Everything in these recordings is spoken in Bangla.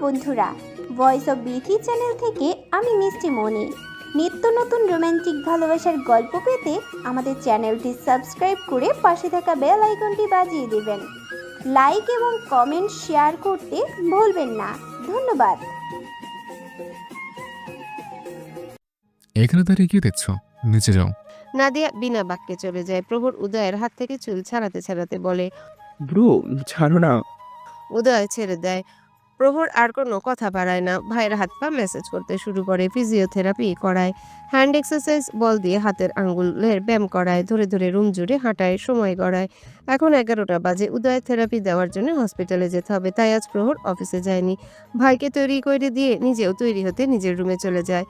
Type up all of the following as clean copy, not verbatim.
বন্ধুরা, ভয়েস অফ বিথি চ্যানেল থেকে আমি মিষ্টি মনি। নিত্য নতুন রোমান্টিক ভালোবাসার গল্প পেতে আমাদের চ্যানেলটি সাবস্ক্রাইব করে পাশে থাকা বেল আইকনটি বাজিয়ে দেবেন। লাইক এবং কমেন্ট শেয়ার করতে ভুলবেন না। ধন্যবাদ। এখানে দাঁড়িয়ে কি দেখছো? নিচে যাও। নাদিয়া বিনা বাক্যে চলে যায়। প্রভুর উদয়ের হাত থেকে চুল ছাড়াতে ছাড়াতে বলে, ব্রো ছাড়ো না। উদয় ছেড়ে দেয়। প্রভুর আর কোনো কথা বাড়ায় না। ভাইয়ের হাত পা মেসেজ করতে শুরু করে, ফিজিওথেরাপি করায়, হ্যান্ড এক্সারসাইজ বল দিয়ে হাতের আঙ্গুলের ব্যায়াম করায়, ধরে ধরে রুম জুড়ে হাঁটায়, সময় গড়ায়। এখন 11টা বাজে। উদয় থেরাপি দেওয়ার জন্য হসপিটালে যেতে হবে, তাই আজ প্রহর অফিসে যায়নি। ভাইকে তৈরি করে দিয়ে নিজেও তৈরি হতে নিজের রুমে চলে যায়।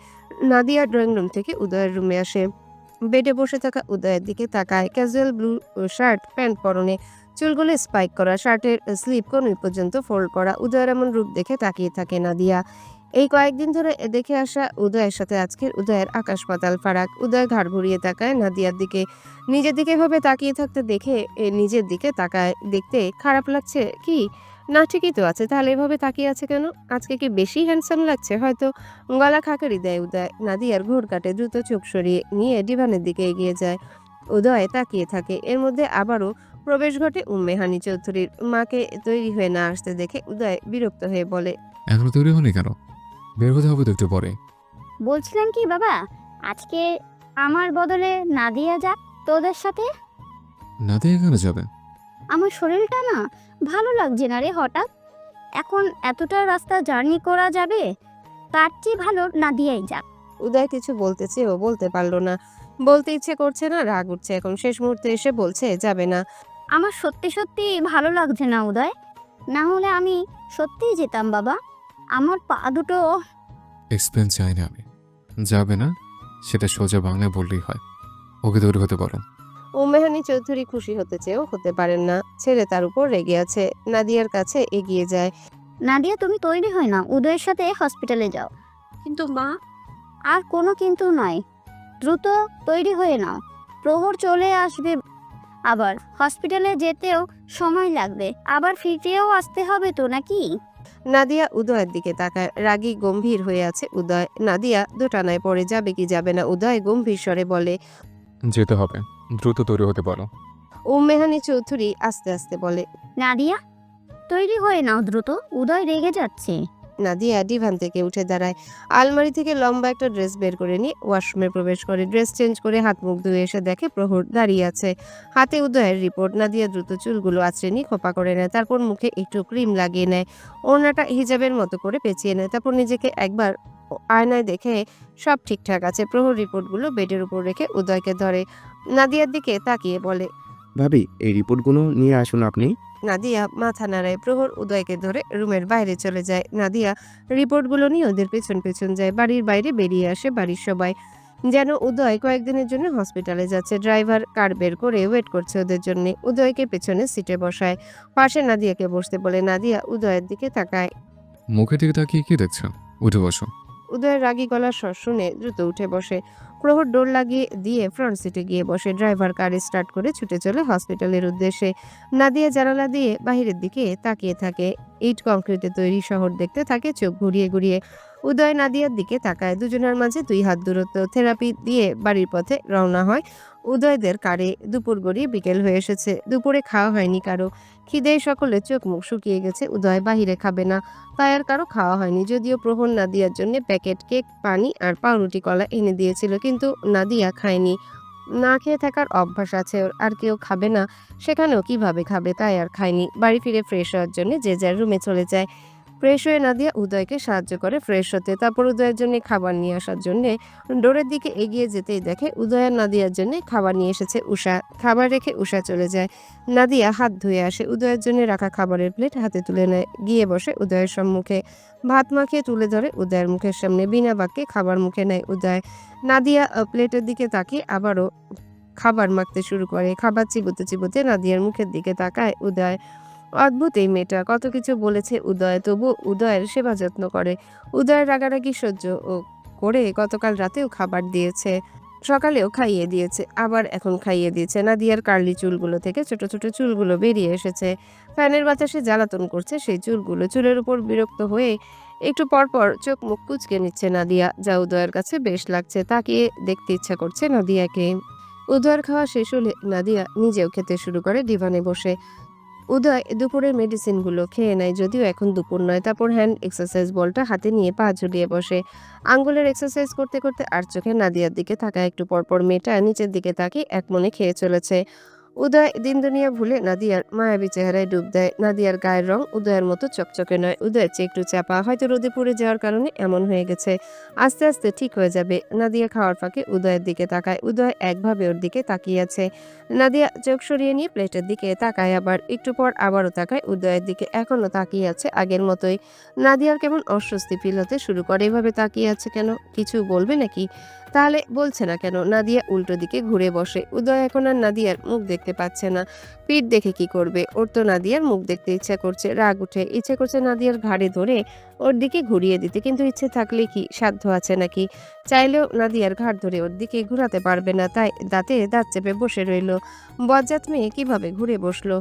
নাদিয়া ড্রয়িং রুম থেকে উদয়ের রুমে আসে। বেডে বসে থাকা উদয়ের দিকে তাকায়। ক্যাজুয়াল ব্লু শার্ট, প্যান্ট পরনে, চুলগুলো স্পাইক করা, শার্টের স্লিভ কনুই পর্যন্ত ফোল্ড করা। উদয়ের এমন রূপ দেখে তাকিয়ে থাকে নাদিয়া। এই কয়েকদিন ধরে দেখে আসা উদয়ের সাথে আজকের উদয়ের আকাশ পাতাল ফারাক। উদয় ঘাড় ঘুরিয়ে তাকায় নাদিয়ার দিকে। নিজের দিকে এভাবে তাকিয়ে থাকতে দেখে নিজের দিকে তাকায়। দেখতে খারাপ লাগছে কি? না, ঠিকই তো আছে। তাহলে এভাবে তাকিয়ে আছে কেন? আজকে কি বেশি হ্যান্ডসাম লাগছে? হয়তো। গলা খাকারি দেয় উদয়। নাদিয়ার ঘোর কাটে, দ্রুত চোখ সরিয়ে নিয়ে ডিভানের দিকে এগিয়ে যায়। উদয় তাকিয়ে থাকে। এর মধ্যে আবারও প্রবেশ ঘটে উম্মেহানি চৌধুরীর। মাকে তৈরি হয়ে না আসতে দেখে উদয় বিরক্ত হয়ে বলে, এখনো তৈরি হয়নি কেন? বের হতে হবে তো একটু পরে। বলছিলাম কি বাবা, আজকে আমার বদলে নাদিয়া যাক তোদের সাথে। নাদিয়া এখানে যাবে? আমার শরীরটা না ভালো লাগছে না রে হঠাৎ। এখন এতটা রাস্তা জার্নি করা যাবে? তার চেয়ে ভালো নাদিয়াই যাক। উদয় কিছু বলতে চেয়েও বলতে পারল না। বলতে ইচ্ছে করছে না, রাগ উঠছে। এখন শেষ মুহূর্তে এসে বলছে যাবে না। আমার সত্যি সত্যি ভালো লাগছে না উদয়, না হলে আমি সত্যিই যেতাম বাবা। আমার পা দুটো এক্সপ্লেন চাই না আমি। যাবে না সেটা সোজা বাংলায় বললেই হয়। ওকে তৈরি হতে পারো। উম্মেহানি চৌধুরী খুশি হতে চেয়েও হতে পারেন না। ছেলে তার উপর রেগে আছে। নাদিয়ার কাছে এগিয়ে যায়। নাদিয়া তুমি তৈরি হয় না, উদয়ের সাথে হসপিটালে যাও। কিন্তু মা, আর কোনো কিন্তু নয়, দ্রুত তৈরি হয়ে নাও। প্রহর চলে আসবে, আবার হসপিটালে যেতেও সময় লাগবে, আবার ফিরেও আসতে হবে তো নাকি? নাদিয়া উদয়ের দিকে তাকায়। রাগী গম্ভীর হয়ে আছে উদয়। নাদিয়া দোটানায় পড়ে, যাবে কি যাবে না। উদয় গম্ভীর স্বরে বলে, যেতে হবে, দ্রুত তৈরি হতে পারো। উম্মেহানি চৌধুরী আস্তে আস্তে বলে, নাদিয়া তৈরি হয়ে নাও দ্রুত, উদয় রেগে যাচ্ছে। নাদিয়া ডিভান থেকে উঠে দাঁড়ায়। আলমারি থেকে লম্বা একটা ড্রেস বের করে নিয়ে ওয়াশরুমে প্রবেশ করে। ড্রেস চেঞ্জ করে হাত মুখ ধুয়ে এসে দেখে প্রহর দাঁড়িয়ে আছে, হাতে উদয়ের রিপোর্ট। নাদিয়া দ্রুত চুলগুলো আঁচড়ে নিয়ে খোপা করে নেয়। তারপর মুখে একটু ক্রিম লাগিয়ে নেয়। ওড়নাটা হিজাবের মতো করে পেঁচিয়ে নেয়। তারপর নিজেকে একবার আয়নায় দেখে সব ঠিকঠাক আছে। প্রহর রিপোর্টগুলো বেডের উপর রেখে উদয়কে ধরে। নাদিয়ার দিকে তাকিয়ে বলে, ভাবি এই রিপোর্টগুলো নিয়ে আসুন আপনি। নাদিয়া মাথা নাড়ায়। প্রহর উদয়কে ধরে রুমের বাইরে চলে যায়। নাদিয়া রিপোর্টগুলো নিয়ে ওদের পেছন পেছন যায়। বাড়ির বাইরে বেরিয়ে আসে বাড়ির সবাই, যেন উদয় কয়েকদিনের জন্য হসপিটালে যাচ্ছে। ড্রাইভার কার বের করে ওয়েট করছে ওদের জন্য। উদয়কে পেছনে সিটে বসায়, পাশে নাদিয়াকে বসতে বলে। নাদিয়া উদয়ের দিকে তাকায়। মুখের দিকে তাকিয়ে কি দেখছো? উঠে বসো। উদয়ের রাগী গলার স্বর শুনে দ্রুত উঠে বসে। প্রহর ডোর লাগিয়ে দিয়ে ফ্রন্ট সিটে গিয়ে বসে। ড্রাইভার গাড়ি স্টার্ট করে ছুটে চলে হসপিটালের উদ্দেশ্যে। নাদিয়া জানালা দিয়ে বাহিরের দিকে তাকিয়ে থাকে। ইট কংক্রিটে তৈরি শহর দেখতে থাকে চোখ ঘুরিয়ে ঘুরিয়ে। উদয় নাদিয়ার দিকে তাকায়। দুজনের মাঝে 2 হাত দূরত্ব। থেরাপি দিয়ে বাড়ির পথে রওনা হয় উদয়দের কারে। দুপুর গড়িয়ে বিকেল হয়ে এসেছে। দুপুরে খাওয়া হয়নি কারো। খিদে সকলের চোখ মুখ শুকিয়ে গেছে। উদয় বাহিরে খাবে না, তাই আর কারো খাওয়া হয়নি। যদিও প্রহর নাদিয়ার জন্য প্যাকেট কেক, পানি আর পাউরুটি কলা এনে দিয়েছিল, কিন্তু নাদিয়া খায়নি। না খেয়ে থাকার অভ্যাস আছে ওর। আর কেউ খাবে না সেখানেও কিভাবে খাবে, তাই আর খায়নি। বাড়ি ফিরে ফ্রেশ হওয়ার জন্য যে যার রুমে চলে যায়। ফ্রেশ হয়ে নাদিয়া উদয়কে সাহায্য করে ফ্রেশ হতে। তারপর উদয়ের জন্য খাবার নিয়ে আসার জন্য ডোরের দিকে এগিয়ে যেতেই দেখে উদয় আর নাদিয়ার জন্য খাবার নিয়ে এসেছে উষা। খাবার রেখে উষা চলে যায়। নাদিয়া হাত ধুয়ে আসে। উদয়ের জন্য রাখা খাবারের প্লেট হাতে তুলে নেয়, গিয়ে বসে উদয়ের সম্মুখে। ভাত মাখিয়ে তুলে ধরে উদয়ের মুখের সামনে। বিনা বাক্যে খাবার মুখে নেয় উদয়। নাদিয়া প্লেটের দিকে তাকিয়ে আবারও খাবার মাখতে শুরু করে। খাবার চিবোতে চিবোতে নাদিয়ার মুখের দিকে তাকায় উদয়। অদ্ভুত এই মেয়েটা, কত কিছু বলেছে উদয়, তবু উদয়ের সেবা যত্ন করে। উদয়ের রাগারাগি সহ্য করে গতকাল রাতেও খাবার দিয়েছে। সকালেও খাইয়ে দিয়েছে, আবার এখন খাইয়ে দিয়েছে। নাদিয়ার কার্লি চুলগুলো থেকে ছোট ছোট চুলগুলো বেরিয়ে এসেছে। ফ্যানের বাতাসে জ্বালাতন করছে সেই চুলগুলো। চুলের উপর বিরক্ত হয়ে একটু পর পর চোখ মুখ কুঁচকে নিচ্ছে নাদিয়া, যা উদয়ের কাছে বেশ লাগছে। তাকিয়ে দেখতে ইচ্ছা করছে নাদিয়াকে। উদয়ের খাওয়া শেষ হলে নাদিয়া নিজেও খেতে শুরু করে ডিভানে বসে। উদয় দুপুরের মেডিসিনগুলো খেয়ে নেয়, যদিও এখন দুপুর নয়। তারপর হ্যান্ড এক্সারসাইজ বলটা হাতে নিয়ে পা ঝুলিয়ে বসে। আঙ্গুলের এক্সারসাইজ করতে করতে আর চোখে নাদিয়ার দিকে তাকায়। একটু পরপর মেয়েটা নিচের দিকে তাকিয়ে এক মনে খেয়ে চলেছে। উদয় দিন দুনিয়া ভুলে নাদিয়ার মায়াবী চেহারায় ডুব দেয়। নাদিয়ার গায়ের রং উদয়ের মতো চকচকে নয়, উদয়ের চেয়ে একটু চাপা, হয়তো রোদে পুড়ে যাওয়ার কারণে এমন হয়ে গেছে। আস্তে আস্তে ঠিক হয়ে যাবে। নাদিয়া খাওয়ার ফাঁকে উদয়ের দিকে তাকায়। উদয় একভাবে ওর দিকে তাকিয়ে আছে। নাদিয়া চোখ সরিয়ে নিয়ে প্লেটের দিকে তাকায়, আবার একটু পর আবারও তাকায় উদয়ের দিকে। এখনো তাকিয়ে আছে আগের মতোই। নাদিয়ার কেমন অস্বস্তি ফিল হতে শুরু করে। এভাবে তাকিয়ে আছে কেন? কিছু বলবে নাকি? তাহলে বলছে না কেন? নাদিয়া উল্টো দিকে ঘুরে বসে। উদয় এখন আর নাদিয়ার মুখ দেখতে পাচ্ছে না। পিঠ দেখে কি করবে? ওর তো নাদিয়ার মুখ দেখতে ইচ্ছা করছে। রাগ উঠে ইচ্ছে করছে নাদিয়ার ঘাড়ে ধরে ওর দিকে ঘুরিয়ে দিতে, কিন্তু ইচ্ছে থাকলে কি সাধ্য আছে নাকি? চাইলেও নাদিয়ার ঘাড় ধরে ওর দিকে ঘুরাতে পারবে না, তাই দাঁতে দাঁত চেপে বসে রইল। বজ্জাত মেয়ে কিভাবে ঘুরে বসলো?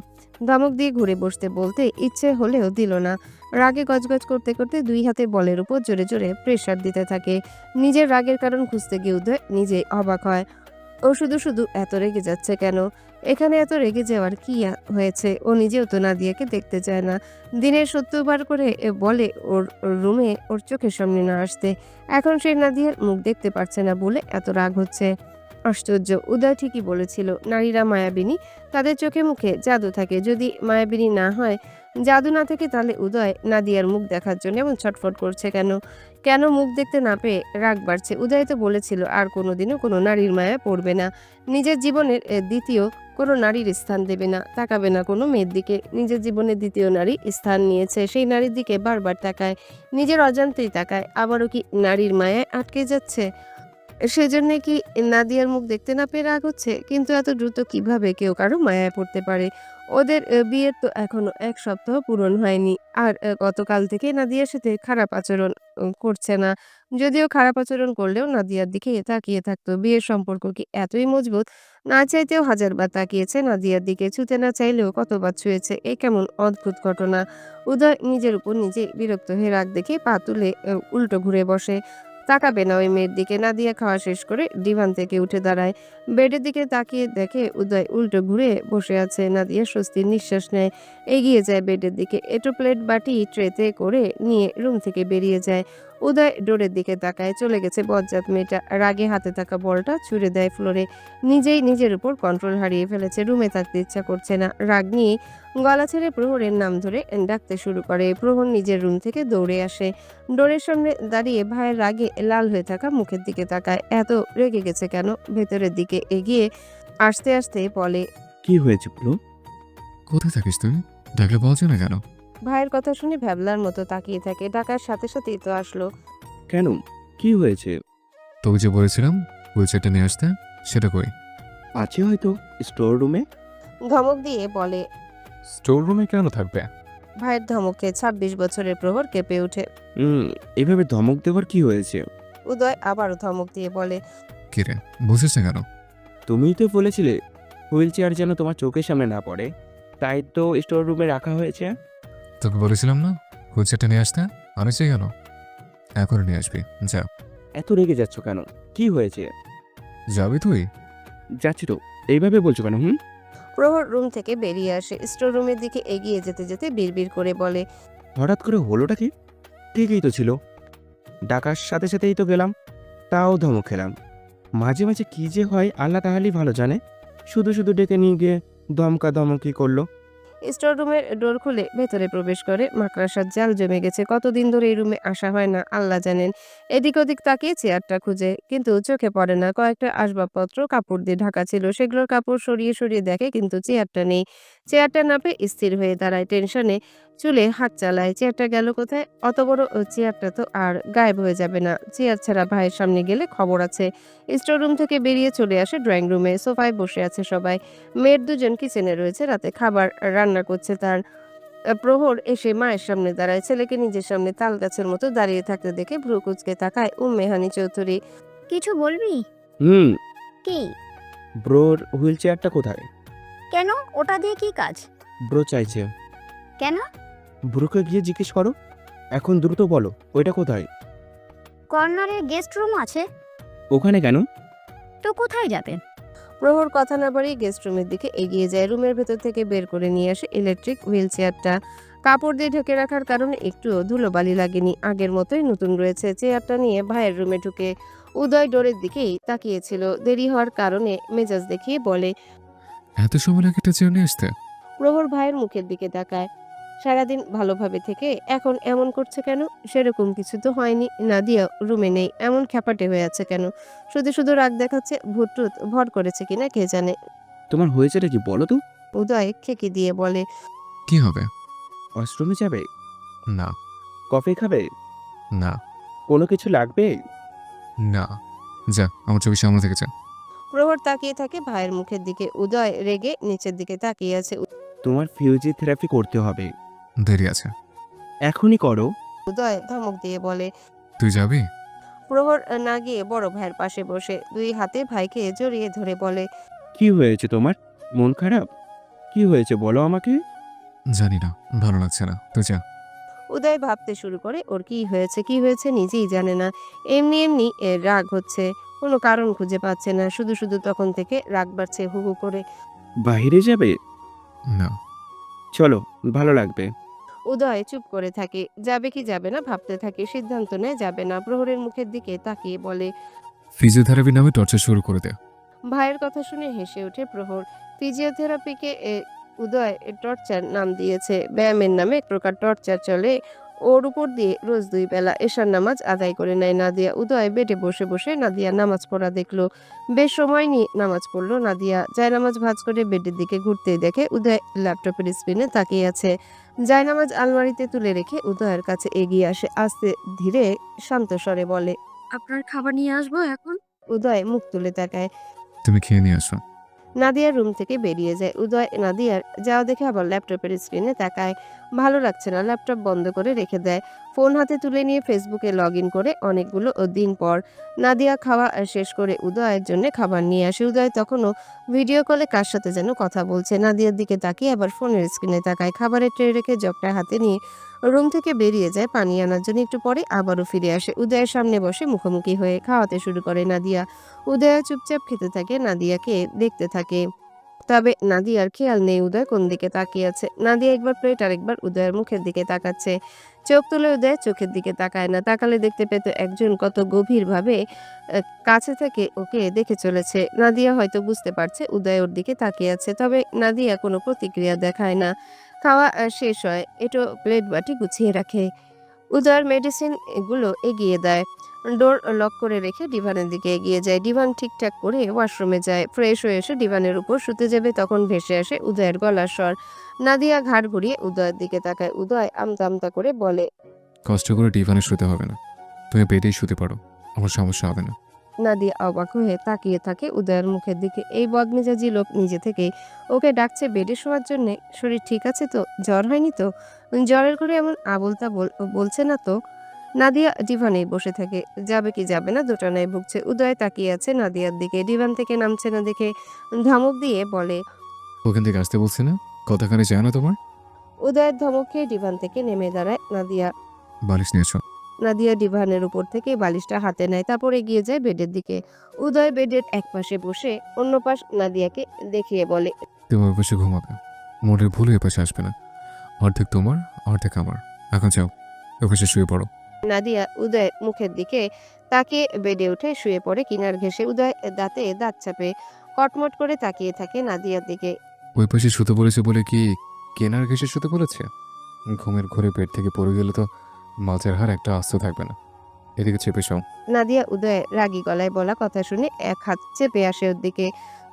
ধমক দিয়ে ঘুরে বসতে বলতে ইচ্ছে হলেও দিল না। রাগে গজগজ করতে করতে দুই হাতে বলের উপর জোরে জোরে প্রেসার দিতে থাকে। নিজের রাগের কারণ খুঁজতে গিয়ে উদয় নিজে অবাক হয়। ও শুধু শুধু এত রেগে যাচ্ছে কেন? এখানে এত রেগে যাওয়ার কি হয়েছে? ও নিজেও তো নাদিয়াকে দেখতে চায় না। দিনের ৭০ বার করে বলে ওর রুমে ওর চোখের সামনে না আসতে। এখন সেই নাদিয়ার মুখ দেখতে পারছে না বলে এত রাগ হচ্ছে। আশ্চর্য, উদয় ঠিকই বলেছিল, নারীরা মায়াবিনী, তাদের চোখে মুখে জাদু থাকে। যদি মায়াবিনী না হয়, জাদু না থাকে, তাহলে উদয় নাদিয়ার মুখ দেখার জন্য এমন ছটফট করছে কেন? কেন মুখ দেখতে না পেয়ে রাগ বাড়ছে? উদয় তো বলেছিল আর কোনোদিনও কোনো নারীর মায়া পড়বে না, নিজের জীবনের দ্বিতীয় কোনো নারীর স্থান দেবে না, তাকাবে না কোনো মেয়ের দিকে। নিজের জীবনের দ্বিতীয় নারী স্থান নিয়েছে, সেই নারীর দিকে বারবার তাকায়, নিজের অজান্তেই তাকায়। আবারও কি নারীর মায়ায় আটকে যাচ্ছে? সেজন্য কি নাদিয়ার মুখ দেখতে না পেয়ে রাগ হচ্ছে? কিন্তু এত দ্রুত কিভাবে কেউ কারো মায়ায় পড়তে পারে? ওদের বিয়ের তো এখনো ১ সপ্তাহ পূরণ হয়নি। আর গতকাল থেকে নাদিয়ার সাথে খারাপ আচরণ করছে না। যদিও খারাপ আচরণ করলেও নাদিয়ার দিকে তাকিয়ে থাকতো। বিয়ের সম্পর্ক কি এতই মজবুত? না চাইতেও হাজারবার তাকিয়েছে নাদিয়ার দিকে, ছুঁতে না চাইলেও কতবার ছুঁয়েছে। এ কেমন অদ্ভুত ঘটনা! উদয় নিজের উপর নিজে বিরক্ত হয়ে রাগ দেখে পা তুলে উল্টো ঘুরে বসে। তাকাবে না ওই মেয়ের দিকে। নাদিয়া খাওয়া শেষ করে ডিভান থেকে উঠে দাঁড়ায়। বেডের দিকে তাকিয়ে দেখে উদয় উল্টো ঘুরে বসে আছে। নাদিয়া স্বস্তির নিঃশ্বাস নেয়, এগিয়ে যায় বেডের দিকে। এটো প্লেট বাটি ট্রেতে করে নিয়ে রুম থেকে বেরিয়ে যায়। উদয় ডোরের দিকে তাকায়। চলে গেছে বজ্জাত মেয়েটা। রাগে হাতে থাকা বলটা ছুঁড়ে দেয় ফ্লোরে। নিজেই নিজের উপর কন্ট্রোল হারিয়ে ফেলেছে। রুমে থাকতে ইচ্ছা করছে না। রাগ নিয়ে গলা ছেড়ে প্রহরের নাম ধরে ডাকতে শুরু করে। প্রহর নিজের রুম থেকে দৌড়ে আসে। ডোরের সামনে দাঁড়িয়ে ভাইয়ের রাগে লাল হয়ে থাকা মুখের দিকে তাকায়। এত রেগে গেছে কেন? ভেতরের দিকে এগিয়ে আসতে আসতে বলে, কি হয়েছে ব্রো? কোথায় থাকিস তুই? ডাকলে বলছো না কেন? ভাইয়ের কথা শুনে ভ্যাবলার মতো তাকিয়ে থাকে। ডাকার সাথে সাথেই তো আসলো। কেন? কি হয়েছে? তোকে যে বলেছিলাম হুইলচেয়ারটা নিয়ে আসতে, সেটা কই? আছে হয়তো স্টোর রুমে। ধমক দিয়ে বলে। স্টোর রুমে কেন থাকবে? ভাইয়ের ধমকে ২৬ বছরের প্রহর কেঁপে ওঠে। এভাবে ধমক দেওয়ার কি হয়েছে? উদয় আবারও ধমক দিয়ে বলে, কি রে, বুঝিস না কেন? তুমিই তো বলেছিলে হুইল চেয়ার যেন তোমার চোখের সামনে না পড়ে, তাই তো স্টোর রুমে রাখা হয়েছে। তোকে বলেছিলাম না হুইলচেয়ারটা নিয়ে আসতে? আনিসই কেন? এখন নিয়ে আসবি, যা। এত রেগে যাচ্ছ কেন? কি হয়েছে? যাবি তুই? যাচ্ছি তো, এইভাবে বলছো কেন? প্রহর রুম থেকে বেরিয়ে আসে। স্টোর রুমের দিকে এগিয়ে যেতে যেতে বিড়বিড় করে বলে, হঠাৎ করে হলোটা কি? ঠিকই তো ছিল, ডাকার সাথে সাথেই তো গেলাম, তাও ধমক খেলাম। মাঝে মাঝে কি যে হয় আল্লাহ তাহলেই ভালো জানে। শুধু শুধু ডেকে নিয়ে গিয়ে ধমকা ধমকি করলো। স্টোর রুমের ডোর খুলে ভেতরে প্রবেশ করে। মাকড়াসার জাল জমে গেছে। কতদিন ধরে এই রুমে আসা হয় না আল্লাহ জানেন। এদিক ওদিক তাকিয়ে চেয়ারটা খুঁজে, কিন্তু চোখে পড়ে না। কয়েকটা আসবাবপত্র কাপড় দিয়ে ঢাকা ছিল, সেগুলোর কাপড় সরিয়ে সরিয়ে দেখে, কিন্তু চেয়ারটা নেই। চেয়ারটা না পেয়ে স্থির হয়ে দাঁড়ায়। টেনশনে চুলে হাত চালায়। চেয়ারটা গেল কোথায়? অত বড় চেয়ারটা তো আর গায়েব হয়ে যাবে না। চেয়ার ছাড়া ভাইয়ের সামনে গেলে খবর আছে। স্টোর রুম থেকে বেরিয়ে চলে আসে ড্রয়িং রুমে। সোফায় বসে আছে সবাই। মেয়ের দুজন কিচেনে রয়েছে, রাতে খাবার রান্না করছে তার। প্রহর এসে মায়ের সামনে দাঁড়ায়। ছেলেকে নিজের সামনে তাল গাছের মতো দাঁড়িয়ে থাকতে দেখে ভ্রু কুঁচকে তাকায় মেহানি চৌধুরী। কিছু বলবি? কি? ব্রোর হুইল চেয়ারটা কোথায়? কেন? ওটা দিয়ে কি কাজ? ব্রো চাইছে। কেন? ব্রোকে গিয়ে জিজ্ঞেস করো। এখন দ্রুত বলো, ওইটা কোথায়? কর্নারে গেস্ট রুম আছে। ওখানে কেন? তো কোথায় যাবে? প্রহর কথা না বাড়িয়ে গেস্ট রুমের দিকে এগিয়ে যায়। রুমের ভেতর থেকে বের করে নিয়ে আসে ইলেকট্রিক হুইল চেয়ারটা। কাপড় দিয়ে ঢেকে রাখার কারণে একটুও ধুলোবালি লাগেনি, আগের মতোই নতুন রয়েছে। চেয়ারটা নিয়ে ভাইয়ের রুমে ঢুকে উদয় ডোরের দিকেই তাকিয়েছিল। দেরি হওয়ার কারণে মেজাজ দেখিয়ে বলে। এত সময় লাগে একটা চেয়ার নিয়ে আসতে? প্রহর ভাইয়ের মুখের দিকে তাকায়। সারাদিন ভালোভাবে থেকে এখন এমন করছে কেন? সেরকম কিছু তো হয়নি। নাদিয়া রুমে নেই, এমন খ্যাপাটে হয়ে আছে কেন? শুধু শুধু রাগ দেখাচ্ছে। ভূতটুত ভর করেছে কিনা কে জানে। তোমার হয়েছেটা কি বলো তো? উদয় খেকি দিয়ে বলে। কি হবে? ওয়াশরুমে যাবে? না। কফি খাবে? না। কোনো কিছু লাগবে? না। যা, আমার চোখের সামনে থেকে যা। প্রহর তাকিয়ে থাকে ভাইয়ের মুখের দিকে। উদয় রেগে নিচের দিকে তাকিয়ে আছে। তোমার ফিজিওথেরাপি করতে হবে। দেরি আছে। এখনই করো। উদয় ধমক দিয়ে বলে। তুই যাবি? প্রহর না গিয়ে বড় ভাইয়ের পাশে বসে দুই হাতে ভাইকে জড়িয়ে ধরে বলে। কি হয়েছে তোমার? মন খারাপ? কি হয়েছে বলো আমাকে। জানি না, ভালো লাগছে না, তুই যা। উদয় ভাবতে শুরু করে ওর কি হয়েছে নিজেই জানে না। এমনি এমনি এর রাগ হচ্ছে, কোনো কারণ খুঁজে পাচ্ছে না। শুধু শুধু তখন থেকে রাগ বাড়ছে হু হু করে। বাইরে যাবে? না। চলো, ভালো লাগবে। উদয় চুপ করে থাকে। যাবে কি যাবে না ভাবতে থাকে। সিদ্ধান্ত নেয় যাবে না। প্রহরের মুখের দিকে তাকিয়ে বলে। ফিজিওথেরাপি নামে টর্চার শুরু করে দে। ভাইয়ের কথা শুনে হেসে ওঠে প্রহর। ফিজিওথেরাপিকে উদয় টর্চার নাম দিয়েছে। ব্যায়ামের নামে এক প্রকার টর্চার চলে ওর উপর দিয়ে রোজ 2 বেলা। এশার নামাজ আদায় করে নেয় নাদিয়া। উদয় বেডে বসে বসে নাদিয়া নামাজ পড়া দেখলো। বেশ সময় নিয়ে নামাজ পড়লো নাদিয়া। জায়নামাজ ভাঁজ করে বেডের দিকে ঘুরতেই দেখে উদয় ল্যাপটপের স্ক্রিনে তাকিয়ে আছে। জায়নামাজ আলমারিতে তুলে রেখে উদয়ের কাছে এগিয়ে আসে। আস্তে ধীরে শান্ত স্বরে বলে। আপনার খাবার নিয়ে আসবো এখন? উদয় মুখ তুলে তাকায়। তুমি খেয়ে নিয়ে আসো। নাদিয়ার রুম থেকে বেরিয়ে যায়। উদয় নাদিয়ার যাওয়া দেখে আবার ল্যাপটপের স্ক্রিনে তাকায়। ভালো লাগছে না, ল্যাপটপ বন্ধ করে রেখে দেয়। ফোন হাতে তুলে নিয়ে ফেসবুকে লগ ইন করে অনেকগুলো দিন পর নাদিয়া খাওয়া শেষ করে উদয়ের জন্য খাবার নিয়ে আসে। উদয় তখনও ভিডিও কলে কার সাথে যেন কথা বলছে। নাদিয়ার দিকে তাকিয়ে আবার ফোনের স্ক্রিনে তাকায়। খাবারের ট্রে রেখে জগটা হাতে নিয়ে রুম থেকে বেরিয়ে যায় পানি আনার জন্য। একটু পরে আবারও ফিরে আসে। উদয়ের সামনে বসে মুখোমুখি হয়ে খাওয়াতে শুরু করে নাদিয়া। উদয় চুপচাপ খেতে থাকে, নাদিয়াকে দেখতে থাকে। তবে নাদিয়ার খেয়াল নেই উদয় কোন দিকে তাকিয়ে আছে। নাদিয়া একবার প্লেট আর একবার উদয়ের মুখের দিকে তাকাচ্ছে। চোখ তুলে উদয় চোখের দিকে তাকায় না। তাকালে দেখতে পেত একজন কত গভীরভাবে কাছে থেকে ওকে দেখে চলেছে। নাদিয়া হয়তো বুঝতে পারছে উদয় ওর দিকে তাকিয়ে আছে, তবে নাদিয়া কোনো প্রতিক্রিয়া দেখায় না। খাওয়া শেষ হয়, এটো প্লেট বাটি গুছিয়ে রাখে। উদয়ের মেডিসিন এগুলো এগিয়ে দেয়। ডোর লক করে রেখে ডিভানের দিকে এগিয়ে যায়। ডিভান ঠিকঠাক করে ওয়াশরুমে যায়। ফ্রেশ হয়ে এসে ডিভানের উপর শুতে যাবে তখন ভেসে আসে উদয়ের গলার স্বর। নাদিয়া ঘাড় ঘুরিয়ে উদয়ের দিকে তাকায়। উদয় আমতা আমতা করে বলে। কষ্ট করে ডিভানে শুতে হবে না, তুমি বেডেই শুতে পারো, আমার সমস্যা হবে না। নাদিয়া অবাক হয়ে তাকিয়ে থাকে উদয়ের মুখের দিকে। এই বদমেজাজি লোক নিজে থেকেই ওকে ডাকছে বেডে শোয়ার জন্যে। শরীর ঠিক আছে তো? জ্বর হয়নি তো? জ্বরের করে এমন আবোল তাবোল বলছে না তো? নাদিয়া ডিভানেই বসে থাকে। যাবে কি যাবে না দোটানায় ভুগছে। উদয় তাকিয়ে আছে নাদিয়ার দিকে। ডিভান থেকে নামছে না দেখে ধমক দিয়ে বলে। ওখান থেকে আসতে বলছি না, কতখানি যায় না তোমার? উদয়ের ধমক খেয়ে ডিভান থেকে নেমে দাঁড়ায় নাদিয়া। বালিশ নিয়েছো? নাদিয়া ডিভানের উপর থেকে বালিশটা হাতে নেয়, তারপর এগিয়ে যায় বেডের দিকে। উদয় বেডের এক পাশে বসে অন্য পাশ নাদিয়াকে দেখিয়ে বলে। তুমি ওই পাশে ঘুমাবে, মোটের ভুলে এ পাশে আসবে না। অর্ধেক তোমার, অর্ধেক আমার। এখন যাও, ওই পাশে শুয়ে পড়ো। নাদিয়া উদয়ের মুখের দিকে তাকিয়ে বেডে উঠে শুয়ে পড়ে কিনার ঘেঁষে। উদয় দাঁতে দাঁত চাপে কটমট করে তাকিয়ে থাকে নাদিয়ার দিকে। ওই পাশে শুতে বলেছে বলে কি কেনার ঘেসে শুতে বলেছে? ঘুমের ঘরে পেট থেকে পড়ে গেলে তো মাছের হাড় একটা আস্ত থাকবে না। এদিকে চেপে শাও। নাদিয়া উদয়ের রাগী গলায় বলা কথা শুনে এক হাত চেপে আসে ওর দিকে।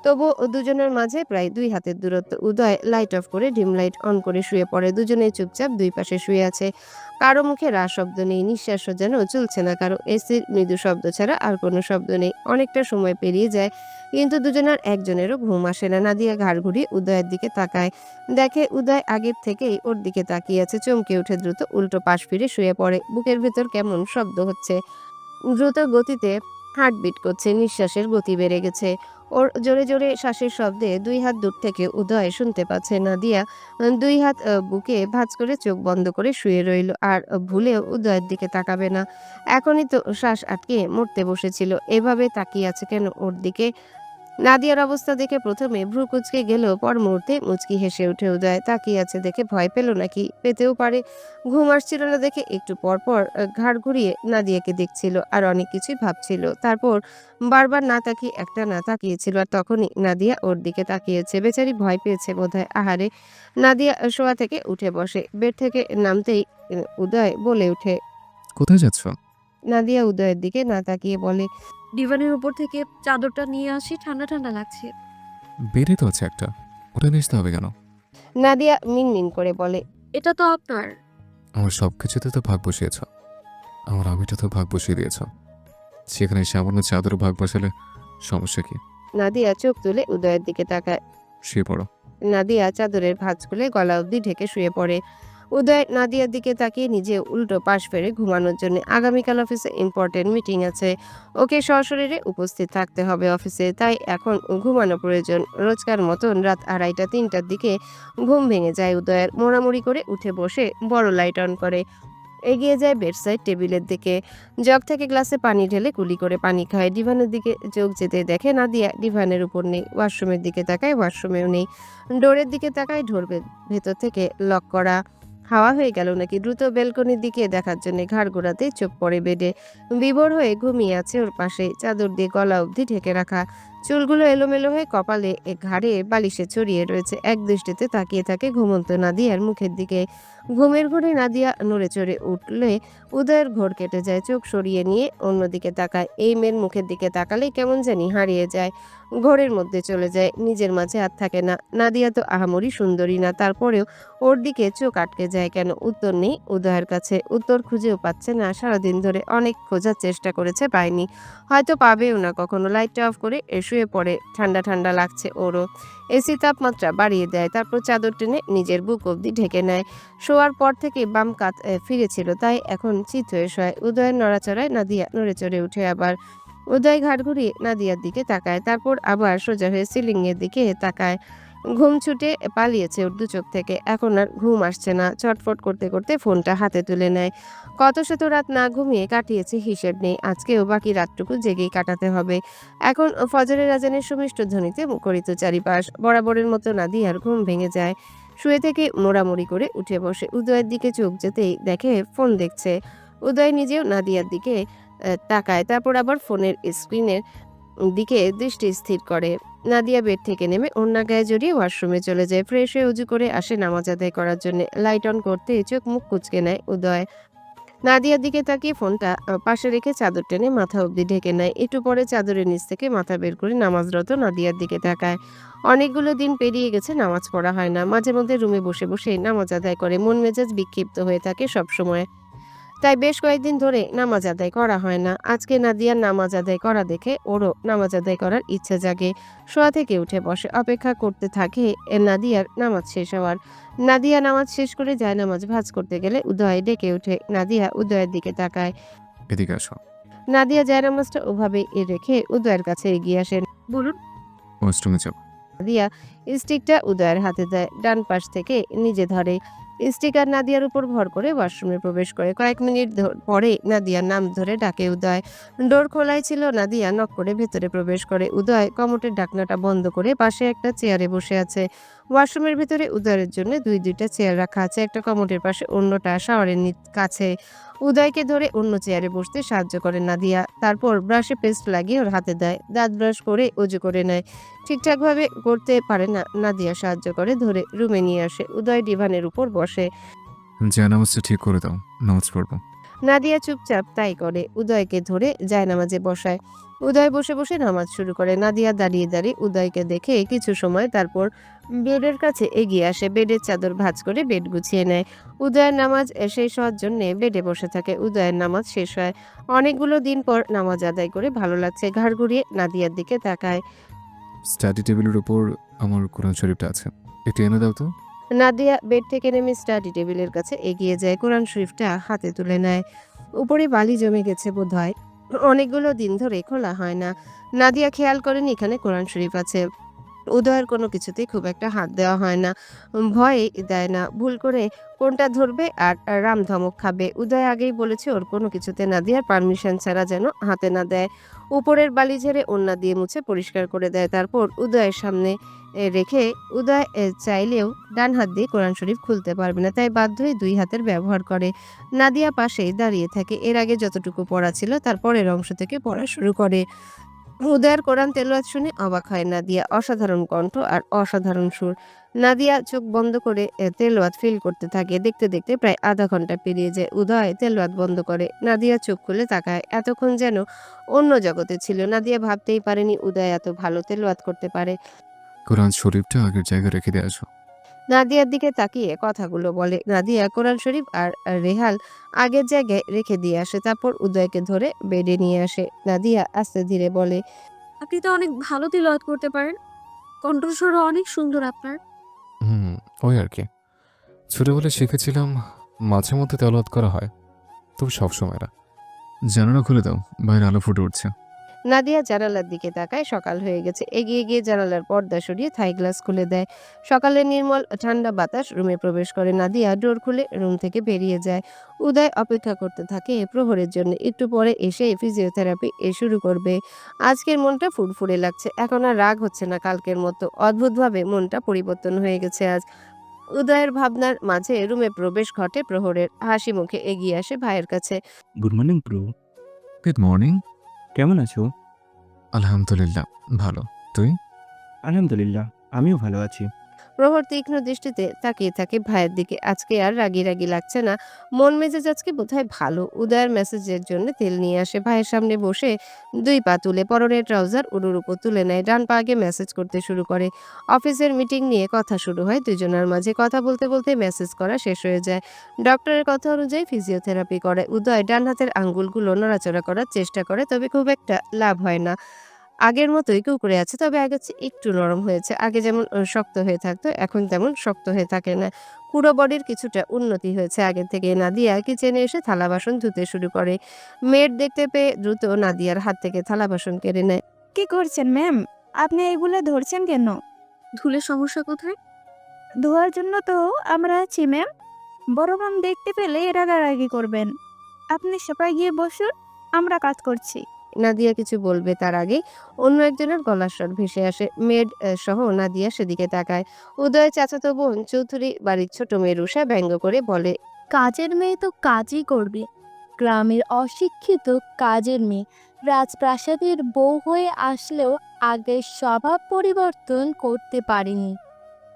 তবু দুজনের মাঝে প্রায় 2 হাতের দূরত্ব। উদয় লাইট অফ করে ডিম লাইট অন করে শুয়ে পড়ে। দুজনেই চুপচাপ দুই পাশে শুয়ে আছে। কারো মুখে রা শব্দ নেই, নিঃশ্বাসও যেন চলছে না কারো। এসির মৃদু শব্দ ছাড়া আর কোনো শব্দ নেই। অনেকটা সময় পেরিয়ে যায়, কিন্তু দুজনের একজনেরও ঘুম আসে না। নাদিয়া ঘাড় ঘুরিয়ে উদয়ের দিকে তাকায়। দেখে উদয় আগের থেকেই ওর দিকে তাকিয়ে আছে। চমকে উঠে দ্রুত উল্টো পাশ ফিরে শুয়ে পড়ে। বুকের ভেতর কেমন শব্দ হচ্ছে। দ্রুত গতিতে হার্টবিট করছে, নিঃশ্বাসের গতি বেড়ে গেছে। ওর জোরে জোরে শ্বাসের শব্দে 2 হাত দূর থেকে উদয় শুনতে পাচ্ছে। নাদিয়া 2 হাত বুকে ভাঁজ করে চোখ বন্ধ করে শুয়ে রইল। আর ভুলেও উদয়ের দিকে তাকাবে না। এখনই তো শ্বাস আটকে মরতে বসেছিল। এভাবে তাকিয়ে আছে কেন ওর দিকে? নাদিয়ার অবস্থা দেখে প্রথমে ভ্রু কুঁচকে গেলেও পর মুহূর্তে মুচকি হেসে উঠে উদয়। তাকিয়ে আছে দেখে ভয় পেল নাকি? পেতেও পারে। ঘুম আসছিল না দেখে একটু পর পর ঘাড় ঘুরিয়ে নাদিয়াকে দেখছিল আর অনেক কিছুই ভাবছিল। তারপর বারবার না তাকিয়ে একটা না তাকিয়েছিল আর তখনই নাদিয়া ওর দিকে তাকিয়েছে। বেচারি ভয় পেয়েছে বোধহয়। আহারে! নাদিয়া শোয়া থেকে উঠে বসে। বেড থেকে নামতেই উদয় বলে ওঠে। কোথায় যাচ্ছ? নাদিয়া উদয়ের দিকে না তাকিয়ে বলে, ডিভানের উপর থেকে চাদরটা নিয়ে আসি, ঠান্ডা ঠান্ডা লাগছে। বেডে তো আছে একটা, ওটা নিয়ে আসতে হবে কেন? নাদিয়া মিনমিন করে বলে, এটা তো আপনার। আমার সব কিছুতে তো ভাগ বসিয়েছ, আমার আমিটা তো ভাগ বসিয়ে দিয়েছ, সেখানে সামান্য চাদর ভাগ বসালে সমস্যা কি? নাদিয়া চোখ তুলে উদয়ের দিকে তাকায়। শুয়ে পড়ো। নাদিয়া চাদরের ভাঁজ খুলে গলা অবধি ঢেকে শুয়ে পড়ে। উদয় নাদিয়ার দিকে তাকিয়ে নিজে উল্টো পাশ ফেরে ঘুমানোর জন্য। আগামীকাল অফিসে ইম্পর্টেন্ট মিটিং আছে, ওকে সশরীরে উপস্থিত থাকতে হবে অফিসে, তাই এখন ঘুমানো প্রয়োজন। রোজকার মতন রাত 2:30-3টার দিকে ঘুম ভেঙে যায় উদয়ের। মোড়ামুড়ি করে উঠে বসে বড় লাইট অন করে এগিয়ে যায় বেডসাইড টেবিলের দিকে। জগ থেকে গ্লাসে পানি ঢেলে কুলি করে পানি খায়। ডিভানের দিকে চোখ যেতে দেখে নাদিয়া ডিভানের উপর নেই। ওয়াশরুমের দিকে তাকায়, ওয়াশরুমেও নেই। ডোরের দিকে তাকায়, ডোর ভেতর থেকে লক করা। হাওয়া হয়ে গেল নাকি? দ্রুত বেলকনির দিকে দেখার জন্য ঘাড় ঘোরাতে চোখ পড়ে বেডে। বিভোর হয়ে ঘুমিয়ে আছে ওর পাশে, চাদর দিয়ে গলা অবধি ঢেকে রাখা। চুলগুলো এলোমেলো হয়ে কপালে ঘাড়ে বালিশে ছড়িয়ে রয়েছে। এক দৃষ্টিতে তাকিয়ে থাকে ঘুমন্ত নাদিয়ার মুখের দিকে। ঘুমের ঘোরে নাদিয়া নড়ে চড়ে উঠলে উদয়ের ঘোর কেটে যায়। চোখ সরিয়ে নিয়ে অন্যদিকে তাকায়। এই মেয়ের মুখের দিকে তাকালেই কেমন জানি হারিয়ে যায়, ঘোরের মধ্যে চলে যায়, নিজের মাঝে আর থাকে না। নাদিয়া তো আহামরি সুন্দরী না, তারপরেও ওর দিকে চোখ আটকে যায় কেন? উত্তর নেই উদয়ের কাছে। উত্তর খুঁজেও পাচ্ছে না। সারাদিন ধরে অনেক খোঁজার চেষ্টা করেছে, পায়নি। হয়তো পাবেও না কখনো। লাইটটা অফ করে শুয়ে পড়ে। ঠান্ডা ঠান্ডা লাগছে ওরও। এসি তাপমাত্রা বাড়িয়ে দেয়, তারপর চাদর টেনে নিজের বুক অবধি ঢেকে নেয়। শোয়ার পর থেকে বাম কাত ফিরেছিল, তাই এখন চিত হয়ে শোয়। উদয়ের নড়াচড়ায় নাদিয়া নড়ে চড়ে উঠে আবার। উদয় ঘাড় ঘুরিয়ে নাদিয়ার দিকে তাকায়, তারপর আবার সোজা হয়ে সিলিং এর দিকে তাকায়। ঘুম ছুটে পালিয়েছে ওর দু চোখ থেকে। এখন আর ঘুম আসছে না। ছটফট করতে করতে ফোনটা হাতে তুলে নেয়। কত শত রাত না ঘুমিয়ে কাটিয়েছে হিসেব নেই। আজকেও বাকি রাতটুকু জেগেই কাটাতে হবে। এখন ফজরের আজানের সুমিষ্ট ধ্বনিতে মুখরিত চারিপাশ। বরাবরের মতো নাদিয়ার ঘুম ভেঙে যায়। শুয়ে থেকে মোড়ামুড়ি করে উঠে বসে। উদয়ের দিকে চোখ যেতেই দেখে ফোন দেখছে। উদয় নিজেও নাদিয়ার দিকে তাকায়, তারপর আবার ফোনের স্ক্রিনের দিকে দৃষ্টি স্থির করে। নাদিয়া বেড থেকে নেমে ওড়না গায়ে জড়িয়ে ওয়াশরুমে চলে যায়। ফ্রেশ হয়ে উজু করে আসে নামাজ আদায় করার জন্য। লাইট অন করতে চোখ মুখ কুঁচকে নেয় উদয়। নাদিয়ার দিকে তাকিয়ে ফোনটা পাশে রেখে চাদর টেনে মাথা অবধি ঢেকে নেয়। একটু পরে চাদরের নিচ থেকে মাথা বের করে নামাজরত নাদিয়ার দিকে তাকায়। অনেকগুলো দিন পেরিয়ে গেছে নামাজ পড়া হয় না। মাঝে মধ্যে রুমে বসে বসে নামাজ আদায় করে। মন মেজাজ বিক্ষিপ্ত হয়ে থাকে সব সময়, তাই বেশ কয়েকদিন ধরে নামাজ আদায় করা হয় না। আজকে নাদিয়ার নামাজ আদায় করা দেখে ওরও নামাজ আদায় করার ইচ্ছা জাগে। শোয়া থেকে উঠে বসে, অপেক্ষা করতে থাকে নাদিয়ার নামাজ শেষ হওয়ার। নাদিয়া নামাজ শেষ করে যায় নামাজ ভাঁজ করতে গেলে উদয় ডেকে ওঠে। নাদিয়া উদয়ের দিকে তাকায়। এদিকে আসো। নাদিয়া যায় নামাজটা ওভাবে রেখে উদয়ের কাছে এগিয়ে আসেন। বলুন। ওয়াশরুমে যাও। নাদিয়া স্টিকটা উদয়ের হাতে দেয়, ডান পাশ থেকে নিজে ধরে। স্টিকার নাদিয়ার উপর ভর করে ওয়াশরুমে প্রবেশ করে। কয়েক মিনিট পরে নাদিয়ার নাম ধরে ডাকে উদয়। ডোর খোলাই ছিল, নাদিয়া নক করে ভেতরে প্রবেশ করে। উদয় কমোটের ঢাকনাটা বন্ধ করে পাশে একটা চেয়ারে বসে আছে। ওয়াশরুমের ভেতরে উদয়ের জন্য দুইটা চেয়ার রাখা আছে, একটা কমোটের পাশে, অন্যটা শাওয়ারের কাছে। উদয়কে ধরে অন্য চেয়ারে বসতে সাহায্য করে নাদিয়া, তারপর ব্রাশে পেস্ট লাগিয়ে ওর হাতে দেয়। দাঁত ব্রাশ করে উজু করে নেয়। ঠিকঠাকভাবে করতে পারে না, নাদিয়া সাহায্য করে, ধরে রুমে নিয়ে আসে। উদয় ডিভানের উপর বসে। জায়নামাজটা ঠিক করে দাও, নামাজ পড়বো। নাদিয়া চুপচাপ তাই করে। উদয়কে ধরে জায়নামাজে বসায়। উদয় বসে বসে নামাজ শুরু করে। নাদিয়া দাঁড়িয়ে দাঁড়িয়ে উদয়কে দেখে কিছু সময়, তারপর বেডের কাছে এগিয়ে আসে। বেডের চাদর ভাঁজ করে বেড গুছিয়ে নেয়। উদয়ের নামাজ শেষ হওয়ার জন্য বেডে বসে থাকে। উদয়ের নামাজ শেষ হয়। অনেকগুলো দিন পর নামাজ আদায় করে ভালো লাগছে। ঘাড় ঘুরিয়ে নাদিয়ার দিকে তাকায়। স্টাডি টেবিলের উপর আমার কোরআন শরীফটা আছে, একটু এনে দাও তো। নাদিয়া বেড থেকে নেমে স্টাডি টেবিলের কাছে এগিয়ে যায়। কোরআন শরীফটা হাতে তুলে নেয়। উপরে বালি জমে গেছে বোধহয়। অনেকগুলো দিন ধরে খোলা হয় না। নাদিয়া খেয়াল করেনি এখানে কোরআন শরীফ আছে। উদয়ের কোনো কিছুতেই খুব একটা হাত দেওয়া হয় না। ভয় দেয় না। ভুল করে কোনটা ধরবে আর রাম ধমক খাবে। উদয় আগেই বলেছে ওর কোনো কিছুতে নাদিয়ার পারমিশন ছাড়া যেন হাতে না দেয়। উপরের বালি ঝেড়ে ওড়না দিয়ে মুছে পরিষ্কার করে দেয়। তারপর উদয়ের সামনে রেখে উদয় চাইলেও ডান হাত দিয়ে কোরআন শরীফ খুলতে পারবে না। তাই বাধ্য হয়ে দুই হাতের ব্যবহার করে। নাদিয়া পাশেই দাঁড়িয়ে থাকে। এর আগে যতটুকু পড়া ছিল তার পরের অংশ থেকে পড়া শুরু করে। উদয়ের কোরআন তেলাওয়াত শুনে অবাক হয় নাদিয়া। অসাধারণ কণ্ঠ আর অসাধারণ সুর। নাদিয়া চোখ বন্ধ করে তেলাওয়াত ফিল করতে থাকে। দেখতে দেখতে প্রায় আধা ঘন্টা পেরিয়ে যায়। উদয় তেলাওয়াত বন্ধ করে। নাদিয়া চোখ খুলে তাকায়। এতক্ষণ যেন অন্য জগতে ছিল। নাদিয়া ভাবতেই পারেনি উদয় এত ভালো তেলাওয়াত করতে পারে। কোরআন শরীফটা আগের জায়গায় রেখে দিয়ে আসো। নাদিয়ার দিকে তাকিয়ে কথাগুলো বলে। নাদিয়া কোরআন শরীফ আর রেহাল আগের জায়গায় রেখে দিয়ে আসে। তারপর উদয়কে ধরে বেডে নিয়ে আসে। নাদিয়া আস্তে ধীরে বলে, আপনি তো অনেক ভালো তিলাওয়াত করতে পারেন। কণ্ঠস্বরও অনেক সুন্দর আপনার। হুম, ওই আর কি। ছোটবেলায় শিখেছিলাম, মাঝে মধ্যে তেলাওয়াত করা হয়, তবে সবসময় না। জানালা খুলে দাও, বাইরে আলো ফুটে উঠছে। নাদিয়া জানালার দিকে তাকায়। সকাল হয়ে গেছে। এগিয়ে গিয়ে জানালার পর্দা সরিয়ে থাই গ্লাস খুলে দেয়। সকালের নির্মল ঠান্ডা বাতাস রুমে প্রবেশ করে। নাদিয়া ডোর খুলে রুম থেকে বেরিয়ে যায়। উদয় অপেক্ষা করতে থাকে প্রহরের জন্য। একটু পরে এসে ফিজিওথেরাপি শুরু করবে। আজকের মনটা ফুরফুরে লাগছে। এখন আর রাগ হচ্ছে না কালকের মতো। অদ্ভুতভাবে মনটা পরিবর্তন হয়ে গেছে আজ। উদয়ের ভাবনার মাঝে রুমে প্রবেশ ঘটে প্রহরের। হাসি মুখে এগিয়ে আসে ভাইয়ের কাছে। Good morning bro. Good morning. কেমন আছো? আলহামদুলিল্লাহ, ভালো। তুই? আলহামদুলিল্লাহ, আমিও ভালো আছি। প্রহর তীক্ষ্ণ দৃষ্টিতে তাকিয়ে থাকে ভাইয়ের দিকে। আজকে আর রাগি রাগি লাগছে না। মন মেজাজ আজকে বোধহয় ভালো। উদয়ের মেসেজের জন্য তেল নিয়ে আসে। ভাইয়ের সামনে বসে দুই পা তুলে পরনের ট্রাউজার উড়ুর উপর তুলে নেয়। ডান পা আগে মেসেজ করতে শুরু করে। অফিসের মিটিং নিয়ে কথা শুরু হয় দুজনের মাঝে। কথা বলতে বলতে মেসেজ করা শেষ হয়ে যায়। ডক্টরের কথা অনুযায়ী ফিজিওথেরাপি করে। উদয় ডান হাতের আঙ্গুলগুলো নড়াচড়া করার চেষ্টা করে, তবে খুব একটা লাভ হয় না। আগের মতোই কুঁকড়ে আছে, তবে আগের চেয়ে একটু নরম হয়েছে। আগে যেমন শক্ত হয়ে থাকতো, এখন তেমন শক্ত হয়ে থাকে না। পুরো বডির কিছুটা উন্নতি হয়েছে আগের থেকে। নাদিয়া কিচেনে এসে থালা বাসন ধুতে শুরু করে। মেয়ের দেখতে পেয়ে দ্রুত নাদিয়ার হাত থেকে থালা বাসন কেড়ে নেয়। কি করছেন ম্যাম? আপনি এগুলো ধরছেন কেন? ধুলে সমস্যা কোথায়? ধোয়ার জন্য তো আমরা আছি ম্যাম। বড় ম্যাম দেখতে পেলে রাগারাগি করবেন। আপনি সবাই গিয়ে বসুন, আমরা কাজ করছি। নাদিয়া কিছু বলবে তার আগে অন্য একজনের গলার স্বর ভেসে আসে। মেড সহ নাদিয়া সেদিকে তাকায়। উদয়ের চাচাতো বোন চৌধুরী বাড়ির ছোট মেয়ে রুষা ব্যঙ্গ করে বলে, কাজের মেয়ে তো কাজই করবে। গ্রামের অশিক্ষিত কাজের মেয়ে রাজপ্রাসাদের বউ হয়ে আসলেও আগের স্বভাব পরিবর্তন করতে পারেনি।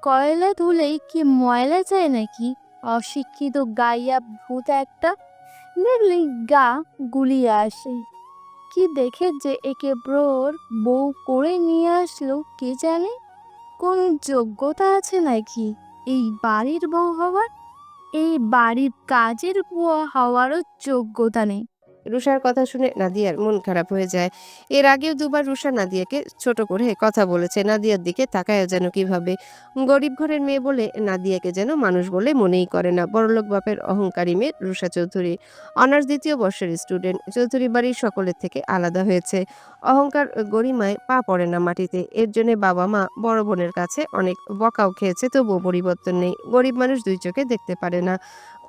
কয়লা ধুলেই কি ময়লা যায় নাকি? অশিক্ষিত গাইয়া ভূত একটা, দেখলেই গা গুলিয়ে আসে। কি দেখে যে একে ব্রোর বউ করে নিয়ে আসলো কে জানে? কোন যোগ্যতা আছে নাকি এই বাড়ির বউ হওয়ার? এই বাড়ির কাজের বুয়া হওয়ারও যোগ্যতা নেই। রুষার কথা শুনে নাদিয়ার মন খারাপ হয়ে যায়। এর আগেও দুবার রুষা নাদিয়াকে ছোট করে কথা বলেছে। নাদিয়ার দিকে তাকায়ও যেন কিভাবে। গরিব ঘরের মেয়ে বলে নাদিয়াকে যেন মানুষ বলে মনেই করে না। বড়লোক বাপের অহংকারী মেয়ে রুষা চৌধুরী। অনার্স দ্বিতীয় বর্ষের স্টুডেন্ট। চৌধুরী বাড়ির সকলের থেকে আলাদা হয়েছে। অহংকার গরিমায় পা পড়ে না মাটিতে। এর জন্য বাবা মা বড় বোনের কাছে অনেক বকাও খেয়েছে, তবুও পরিবর্তন নেই। গরিব মানুষ দুই চোখে দেখতে পারে না।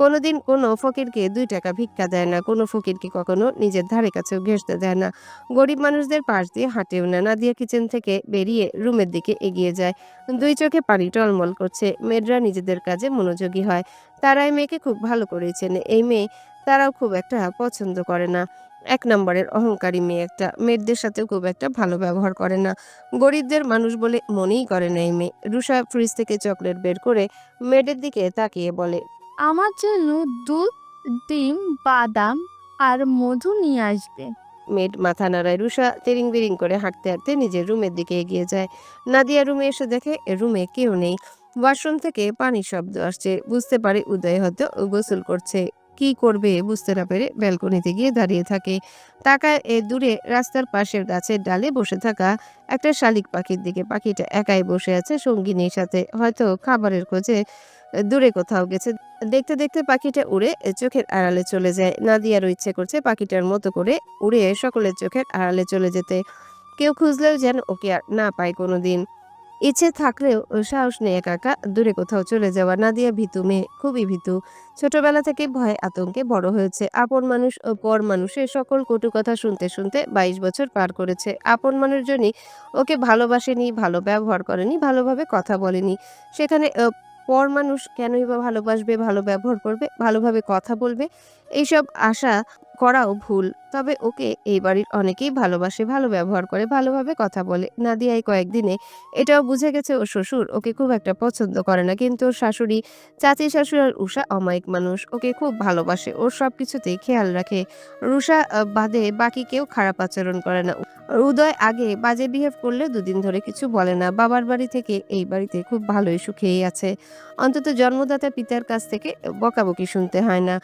কোনোদিন কোনো ফকিরকে 2 টাকা ভিক্ষা দেয় না। কোনো ফকিরকে কখনো নিজের ধারে কাছেও ঘেঁষতে দেয় না। গরিব মানুষদের পাশ দিয়ে হাঁটেও না। নাদিয়া কিচেন থেকে বেরিয়ে রুমের দিকে এগিয়ে যায়। দুই চোখে পানি টলমল করছে। মেয়েরা নিজেদের কাজে মনোযোগী হয়। তারা এই মেয়েকে খুব ভালো করেই চেনে। এই মেয়ে তারাও খুব একটা পছন্দ করে না। এক নম্বরের অহংকারী মেয়ে একটা। মেয়েদের সাথেও খুব একটা ভালো ব্যবহার করে না। গরিবদের মানুষ বলে মনেই করে না এই মেয়ে। রুষা ফ্রিজ থেকে চকলেট বের করে মেয়েদের দিকে তাকিয়ে বলে, আমার জন্য দুধ, ডিম, বাদাম আর মধু নিয়ে আসবে। মেড মাথা নাড়ায়। রুষা তেরিং বিরিং করে হাঁটতে হাঁটতে নিজের রুমের দিকে এগিয়ে যায়। নাদিয়া রুমে এসে দেখে রুমে কেউ নেই। ওয়াশরুম থেকে পানির শব্দ আসছে। বুঝতে পারে উদয় হয়তো গোসল করছে। কি করবে বুঝতে না পেরে ব্যালকনিতে গিয়ে দাঁড়িয়ে থাকে। তাকায় দূরে রাস্তার পাশের গাছের ডালে বসে থাকা একটা শালিক পাখির দিকে। পাখিটা একাই বসে আছে সঙ্গিনীর সাথে, হয়তো খাবারের খোঁজে। দূরে কোথাও গেছে। দেখতে দেখতে পাখিটা উড়ে চোখের আড়ালে চলে যায়। নাদিয়ারও ইচ্ছে করছে পাখিটার মতো করে উড়ে সকলের চোখের আড়ালে চলে যেতে। কেউ খুঁজলেও যেন ওকে আর না পায় কোনোদিন। ইচ্ছে থাকলেও সাহস নেই একা একা দূরে কোথাও চলে যাওয়া। নাদিয়া ভীতু মেয়ে, খুবই ভীতু। ছোটবেলা থেকে ভয় আতঙ্কে বড় হয়েছে। আপন মানুষ ও পর মানুষের সকল কটু কথা শুনতে শুনতে 22 বছর পার করেছে। আপন মানুষজনই ওকে ভালোবাসেনি, ভালো ব্যবহার করেনি, ভালোভাবে কথা বলেনি। সেখানে পর মানুষ কেনই বা ভালোবাসবে, ভালো ব্যবহার করবে, ভালোভাবে কথা বলবে? এইসব আশা করাও ভুল। তবে ওকে এই বাড়ির অনেকেই ভালোবাসে, ভালো ব্যবহার করে, ভালোভাবে কথা বলে। নাদিয়া এই কয়েকদিনে এটাও বুঝে গেছে ওর শ্বশুর ওকে খুব একটা পছন্দ করে না, কিন্তু ওর শাশুড়ি, চাচি শাশুড়ি আর উষা অমায়িক মানুষ, ওকে খুব ভালোবাসে, ওর সব কিছুতেই খেয়াল রাখে। রুষা বাদে বাকি কেউ খারাপ আচরণ করে না। উদয় আগে বাজে বিহেভ করলে দুদিন ধরে কিছু বলে না। বাবার বাড়ি থেকে এই বাড়িতে খুব ভালোই সুখেই আছে। অন্তত জন্মদাতা পিতার কাছ থেকে বকাবকি শুনতে হয় না,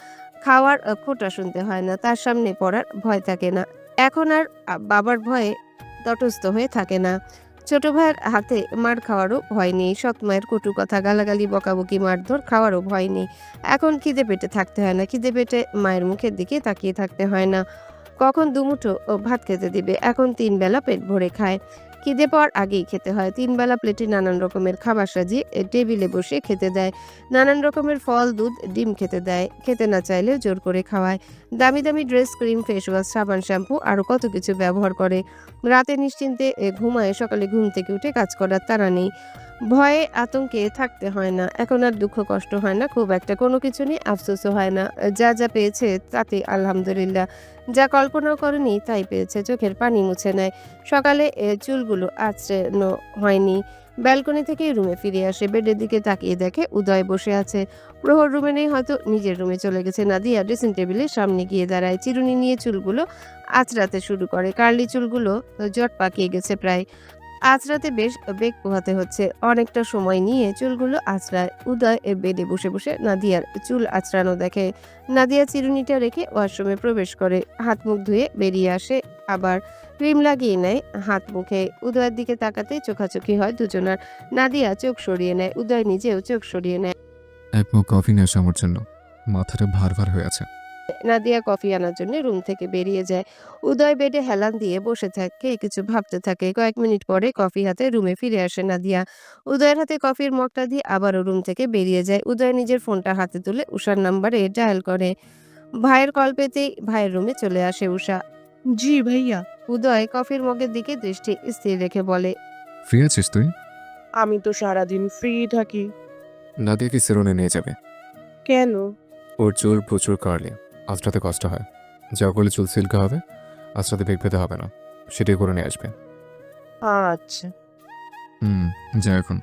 খাওয়ার খোঁটা শুনতে হয় না, তার সামনে পড়ার ভয় থাকে না। এখন আর বাবার ভয়ে তটস্থ হয়ে থাকে না। ছোট ভাইয়ের হাতে মার খাওয়ারও ভয় নেই, সৎ মায়ের কটু কথা, গালাগালি, বকাবকি, মারধর খাওয়ারও ভয় নেই। এখন খিদে পেটে থাকতে হয় না, খিদে পেটে মায়ের মুখের দিকে তাকিয়ে থাকতে হয় না। কখন দুমুঠো ভাত খেতে দিবে, এখন 3 বেলা পেট ভরে খায়। খিদে পাওয়ার আগেই খেতে হয়। 3 বেলা প্লেটে নানান রকমের খাবার সাজিয়ে টেবিলে বসে খেতে দেয়। নানান রকমের ফল, দুধ, ডিম খেতে দেয়। খেতে না চাইলেও জোর করে খাওয়ায়। দামি দামি ড্রেস, ক্রিম, ফেস ওয়াশ, সাবান, শ্যাম্পু আরও কত কিছু ব্যবহার করে। রাতে নিশ্চিন্তে ঘুমায়, সকালে ঘুম থেকে উঠে কাজ করার তাড়া নেই। ভয়ে আতঙ্কে থাকতে হয় না। এখন আর দুঃখ কষ্ট হয় না খুব একটা, কোনো কিছু নিয়ে আফসোসও হয় না। যা যা পেয়েছে তাতে আলহামদুলিল্লাহ। যা কল্পনাও করেনি তাই পেয়েছে। চোখের পানি মুছে নেয়। সকালে চুলগুলো আঁচড়ানো হয়নি। ব্যালকনি থেকে রুমে ফিরে আসে, বেডের দিকে তাকিয়ে দেখে উদয় বসে আছে। প্রহর রুমে নেই, হয়তো নিজের রুমে চলে গেছে। নাদিয়া ড্রেসিং টেবিলের সামনে গিয়ে দাঁড়ায়, চিরুনি নিয়ে চুলগুলো আঁচড়াতে শুরু করে। কার্লি চুলগুলো জট পাকিয়ে গেছে প্রায়। আঁচড়াতে বেশ বেগ পোহাতে হচ্ছে। অনেকটা সময় নিয়ে চুলগুলো আঁচড়ায়। উদয় বেডে বসে বসে নাদিয়ার চুল আঁচড়ানো দেখে। নাদিয়া চিরুনিটা রেখে ওয়াশরুমে প্রবেশ করে, হাত মুখ ধুয়ে বেরিয়ে আসে, আবার ক্রিম লাগিয়ে নেয় হাত মুখে। উদয়ের দিকে তাকাতেই চোখাচোখি হয় দুজনার। নাদিয়া চোখ সরিয়ে নেয়, উদয় নিজেও চোখ সরিয়ে নেয়। এক মগ কফি নিয়ে আসো আমার জন্য, মাথাটা ভার ভার হয়ে আছে। নাদিয়া কফি আনার জন্য রুম থেকে বেরিয়ে যায়। উদয় বেডে হেলান দিয়ে বসে থাকে, কিছু ভাবতে থাকে। কয়েক মিনিট পরে কফি হাতে রুমে ফিরে আসে নাদিয়া। উদয়ের হাতে কফির মগটা দিয়ে আবারও রুম থেকে বেরিয়ে যায়। উদয় নিজের ফোনটা হাতে তুলে উষার নাম্বারে ডায়াল করে। ভাইয়ের কল পেতেই ভাইয়ের রুমে চলে আসে উষা। জি ভাইয়া। উদয় কফির মগের দিকে দৃষ্টি স্থির রেখে বলে, ফ্রি আছিস তুই? আমি তো সারাদিন ফ্রি থাকি। নাদিয়াকে সেরোনে নিয়ে যাবে। কেন? ওর চুল প্রচুর কার্লি, আঁচড়াতে কষ্ট হয়। যা করলে চুল সিল্কা হবে, আঁচড়াতে বেগ পেতে হবে না, সেটাই করে নিয়ে আসবে। আচ্ছা। যা এখন।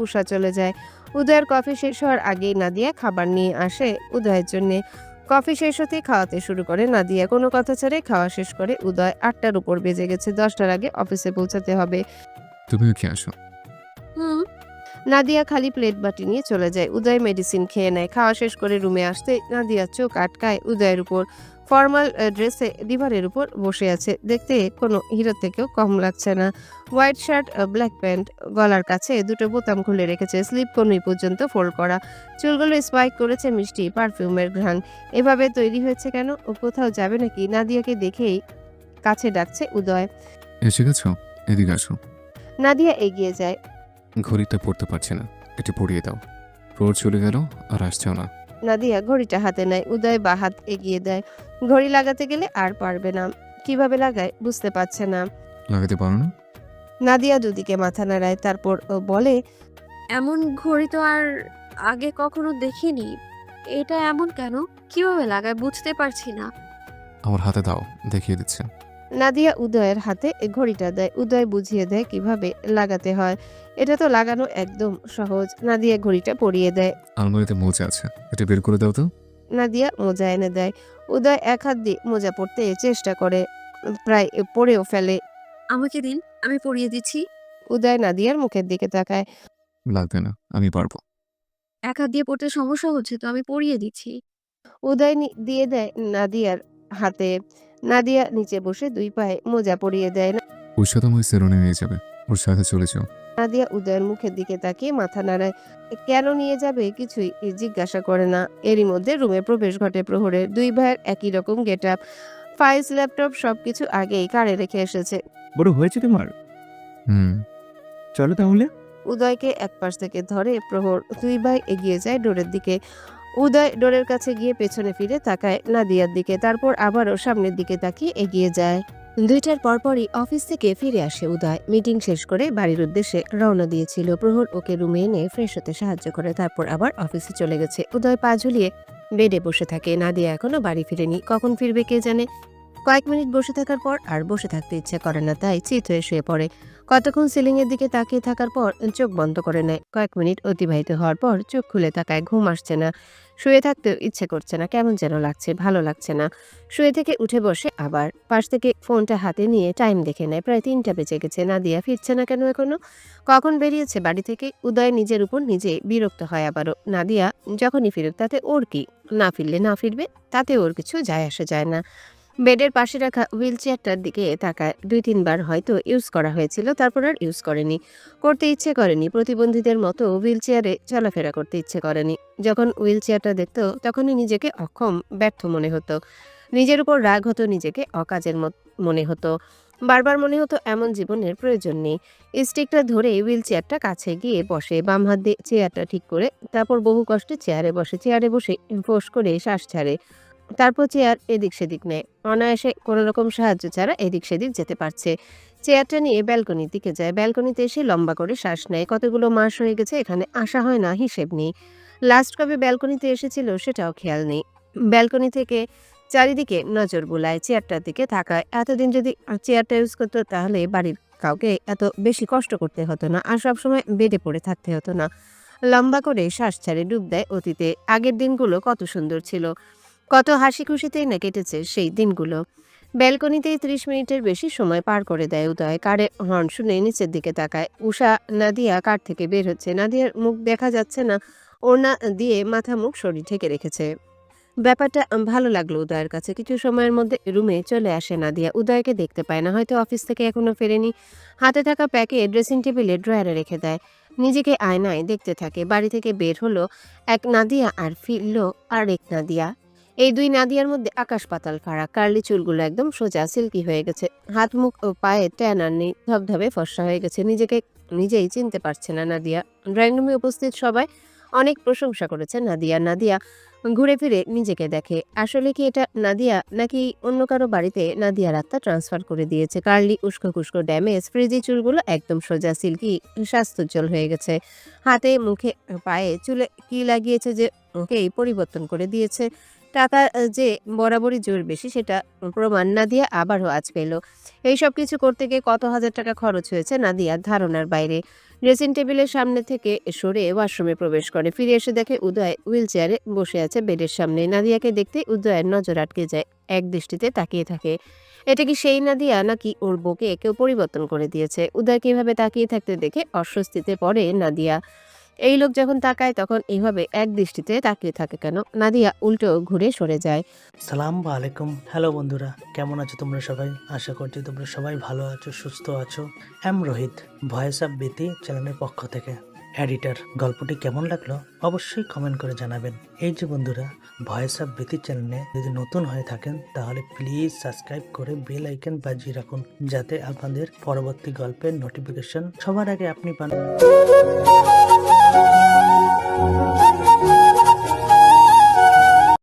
উষা চলে যায়। উদয়ের কফি শেষ হওয়ার আগেই নাদিয়া খাবার নিয়ে আসে উদয়ের জন্য। কফি শেষ হতেই খাওয়াতে শুরু করে নাদিয়া। কোনো কথা ছাড়াই খাওয়া শেষ করে উদয়। 8টার উপর বেজে গেছে, 10টার আগে অফিসে পৌঁছাতে হবে। তুমিও খেয়ে আসো। হুম। নাদিয়া খালি প্লেট বাটি নিয়ে চলে যায়। উদয় মেডিসিন খেয়ে নেয়। খাওয়া শেষ করে রুমে আসতে নাদিয়া চোখ আটকায় উদয়ের উপর। ফর্মাল ড্রেসে ডিভারের উপর বসে আছে, দেখতে কোনো হিরোর থেকেও কম লাগছে না। হোয়াইট শার্ট, ব্ল্যাক প্যান্ট, গলার কাছে দুটো বোতাম খুলে রেখেছে, স্লিপ কনুই পর্যন্ত ফোল্ড করা। চুলগুলো স্পাইক করেছে মিষ্টি পারফিউমের ঘ্রাণ। এভাবে তৈরি হয়েছে কেন? ও কোথাও যাবে নাকি? নাদিয়াকে দেখেই কাছে ডাকছে উদয়। এসে গেছো? এদিকে আসো। নাদিয়া এগিয়ে যায়। ঘড়িটা পড়তে পারছি না, এটি পড়িয়ে দাও। প্রহর চলে গেল আর আসছেও না। নাদিয়া ঘড়িটা হাতে নেয়। উদয় বা হাত এগিয়ে দেয়। ঘড়ি লাগাতে গেলে আর পারবে না, কিভাবে লাগায় বুঝতে পারছে না। লাগাতে পারো না? নাদিয়া দুদিকে মাথা নাড়ায়, তারপর ও বলে, এমন ঘড়ি তো আর আগে কখনো দেখিনি। এটা এমন কেন? কিভাবে লাগায় বুঝতে পারছি না। আমার হাতে দাও, দেখিয়ে দিচ্ছে। নাদিয়া উদয়ের হাতে ঘড়িটা দেয়। উদয় বুঝিয়ে দেয় কিভাবে লাগাতে হয়। এটা তো লাগানো একদম সহজ। নাদিয়া ঘড়িটা পরিয়ে দেয়। আলমারিতে মোজা আছে, এটা বের করে দাও তো। নাদিয়া মোজা এনে দেয়। উদয় এক হাত দিয়ে মোজা পরতে চেষ্টা করে, প্রায় পরেও ফেলে। আমাকে দিন, আমি পরিয়ে দিচ্ছি। উদয় নাদিয়ার মুখের দিকে তাকায়। লাগবে না, আমি পারবো। এক হাত দিয়ে পড়তে সমস্যা হচ্ছে তো আমি পরিয়ে দিচ্ছি। উদয় দিয়ে দেয় নাদিয়ার হাতে। নাদিয়া নিচে বসে 2 পায়ে মোজা পরিয়ে দেয়। ওর সাথে আমায় সেরোনে নিয়ে যাবে, ওর সাথে চলে যাও। নাদিয়া উদয়ের মুখের দিকে তাকিয়ে মাথা নাড়ায়। কেন নিয়ে যাবে কিছুই জিজ্ঞাসা করে না। এরই মধ্যে রুমে প্রবেশ ঘটে প্রহরের। দুই ভাইয়ের একই রকম গেট আপ, ফাইলস, ল্যাপটপ সবকিছু আগেই কারে রেখে এসেছে। বড় হয়েছে তোমার? হুম। চলো তাহলে। উদয়কে এক পাশ থেকে ধরে প্রহর। দুই ভাই এগিয়ে যায় ডোরের দিকে। উদয় ডোরের কাছে গিয়ে পেছনে ফিরে তাকায় নাদিয়ার দিকে, তারপর আবারও সামনের দিকে তাকিয়ে এগিয়ে যায়। 2টার পরপরই অফিস থেকে ফিরে আসে উদয়। মিটিং শেষ করে বাড়ির উদ্দেশ্যে রওনা দিয়েছিল। প্রহর ওকে রুমে এনে ফ্রেশ হতে সাহায্য করে, তারপর আবার অফিসে চলে গেছে। উদয় পা ঝুলিয়ে বেডে বসে থাকে। নাদিয়া এখনো বাড়ি ফিরেনি, কখন ফিরবে কে জানে। কয়েক মিনিট বসে থাকার পর আর বসে থাকতে ইচ্ছে করে না, তাই চিত হয়ে শুয়ে পড়ে। কতক্ষণ সিলিং এর দিকে তাকিয়ে থাকার পর চোখ বন্ধ করে নেয়। কয়েক মিনিট অতিবাহিত হওয়ার পর চোখ খুলে তাকায়। ঘুম আসছে না, শুয়ে থাকতেও ইচ্ছে করছে না, কেমন যেন লাগছে, ভালো লাগছে না। শুয়ে থেকে উঠে বসে আবার পাশ থেকে ফোনটা হাতে নিয়ে টাইম দেখে নেয়। প্রায় 3টা বেজে গেছে। নাদিয়া ফিরছে না কেন এখনো? কখন বেরিয়েছে বাড়ি থেকে? উদয় নিজের উপর নিজে বিরক্ত হয় আবারও। নাদিয়া যখনই ফিরুক তাতে ওর কি? না ফিরলে না ফিরবে, তাতে ওর কিছু যায় আসে যায় না। বেডের পাশে রাখা হুইল চেয়ারটার দিকে তাকায়। 2-3 বার হয়তো ইউজ করা হয়েছিল, তারপর আর ইউজ করেনি। করতে ইচ্ছে করেনি। প্রতিবন্ধীদের মতো হুইল চেয়ারে চলাফেরা করতে ইচ্ছে করেনি। যখন হুইল চেয়ারটা দেখতো তখনই নিজেকে অক্ষম, ব্যর্থ মনে হতো। নিজের উপর রাগ হতো, নিজেকে অকাজের মনে হতো। বারবার মনে হতো এমন জীবনের প্রয়োজন নেই। স্টিকটা ধরে হুইল চেয়ারটা কাছে গিয়ে বসে, বাম হাত দিয়ে চেয়ারটা ঠিক করে, তারপর বহু কষ্টে চেয়ারে বসে। চেয়ারে বসে ফোঁস করে শ্বাস ছাড়ে, তারপর চেয়ার এদিক সেদিক নেয়। অনায়াসে কোনো রকম সাহায্য ছাড়া এদিক সেদিক যেতে পারছে। চেয়ারটা নিয়ে ব্যালকনির দিকে যায়। ব্যালকনিতে এসে লম্বা করে শ্বাস নেয়। কতগুলো মাস হয়ে গেছে এখানে আসা হয় না, হিসেব নেই। লাস্ট কবে ব্যালকনিতে এসেছিল সেটাও খেয়াল নেই। ব্যালকনি থেকে চারিদিকে নজর বুলায়, চেয়ারটার দিকে তাকায়। এতদিন যদি চেয়ারটা ইউজ করতো তাহলে বাড়ির কাউকে এত বেশি কষ্ট করতে হতো না, আর সবসময় বেডে পড়ে থাকতে হতো না। লম্বা করে শ্বাস ছাড়ে, ডুব দেয় অতীতে। আগের দিনগুলো কত সুন্দর ছিল, কত হাসি খুশিতেই না কেটেছে সেই দিনগুলো। ব্যালকনিতেই 30 মিনিটের বেশি সময় পার করে দেয় উদয়। কারে হর্ন শুনে নিচের দিকে তাকায়। উষা নাদিয়া কার থেকে বের হচ্ছে। নাদিয়ার মুখ দেখা যাচ্ছে না, ওড়না দিয়ে মাথা মুখ শরীর ঢেকে রেখেছে। ব্যাপারটা ভালো লাগলো উদয়ের কাছে। কিছু সময়ের মধ্যে রুমে চলে আসে নাদিয়া। উদয়কে দেখতে পায় না, হয়তো অফিস থেকে এখনো ফেরেনি। হাতে থাকা প্যাকেট ড্রেসিং টেবিলে ড্রয়ারে রেখে দেয়। নিজেকে আয়নায় দেখতে থাকে। বাড়ি থেকে বের হলো এক নাদিয়া আর ফিরল আরেক নাদিয়া। এই দুই নাদিয়ার মধ্যে আকাশ পাতাল ফারাক। কার্লি চুলগুলো একদম সোজা, সিল্কি হয়ে গেছে। হাত মুখ ও পায়ে ট্যান আর নেই, ধবধবে ফর্সা হয়ে গেছে। নিজেকে নিজেই চিনতে পারছে না নাদিয়া। ড্রয়িং রুমে উপস্থিত সবাই অনেক প্রশংসা করেছে নাদিয়া ঘুরে ফিরে নিজেকে দেখে। আসলে কি এটা নাদিয়া, নাকি অন্য কারো বাড়িতে নাদিয়ার আত্মা ট্রান্সফার করে দিয়েছে? কার্লি উস্কো খুস্কো ড্যামেজ, ফ্রিজি চুলগুলো একদম সোজা, সিল্কি, স্বাস্থ্যোজ্জ্বল হয়ে গেছে। হাতে মুখে পায়ে চুলে কি লাগিয়েছে যে ওকেই পরিবর্তন করে দিয়েছে। টাকা যে বরাবরই জোর বেশি সেটা প্রমাণ নাদিয়া আবারও আজ পেল। এই সব কিছু করতে গিয়ে কত হাজার টাকা খরচ হয়েছে নাদিয়ার ধারণার বাইরে। ড্রেসিং টেবিলের সামনে থেকে সরে ওয়াশরুমে প্রবেশ করে। ফিরে এসে দেখে উদয় হুইল চেয়ারে বসে আছে বেডের সামনে। নাদিয়াকে দেখতে উদয়ের নজর আটকে যায়, এক দৃষ্টিতে তাকিয়ে থাকে। এটা কি সেই নাদিয়া, নাকি ওর বউকে কেউ পরিবর্তন করে দিয়েছে? উদয়কে এভাবে তাকিয়ে থাকতে দেখে অস্বস্তিতে পড়ে নাদিয়া। এই লোক যখন তাকায় তখন এইভাবে এক দৃষ্টিতে তাকিয়ে থাকে কেন? নাদিয়া উল্টো ঘুরে সরে যায়। সালাম আলাইকুম। হ্যালো বন্ধুরা, কেমন আছো তোমরা সবাই? আশা করছি তোমরা সবাই ভালো আছো, সুস্থ আছো। রোহিত, ভয়েস অফ বিতি চ্যানেলের পক্ষ থেকে এডিটর। গল্পটি কেমন লাগলো অবশ্যই কমেন্ট করে জানাবেন। এই যে বন্ধুরা, ভয়েস অফ বিতি চ্যানেলে যদি নতুন হয়ে থাকেন তাহলে প্লিজ সাবস্ক্রাইব করে বেল আইকন বাজিয়ে রাখুন, যাতে আপনাদের পরবর্তী গল্পের নোটিফিকেশন সবার আগে আপনি পান।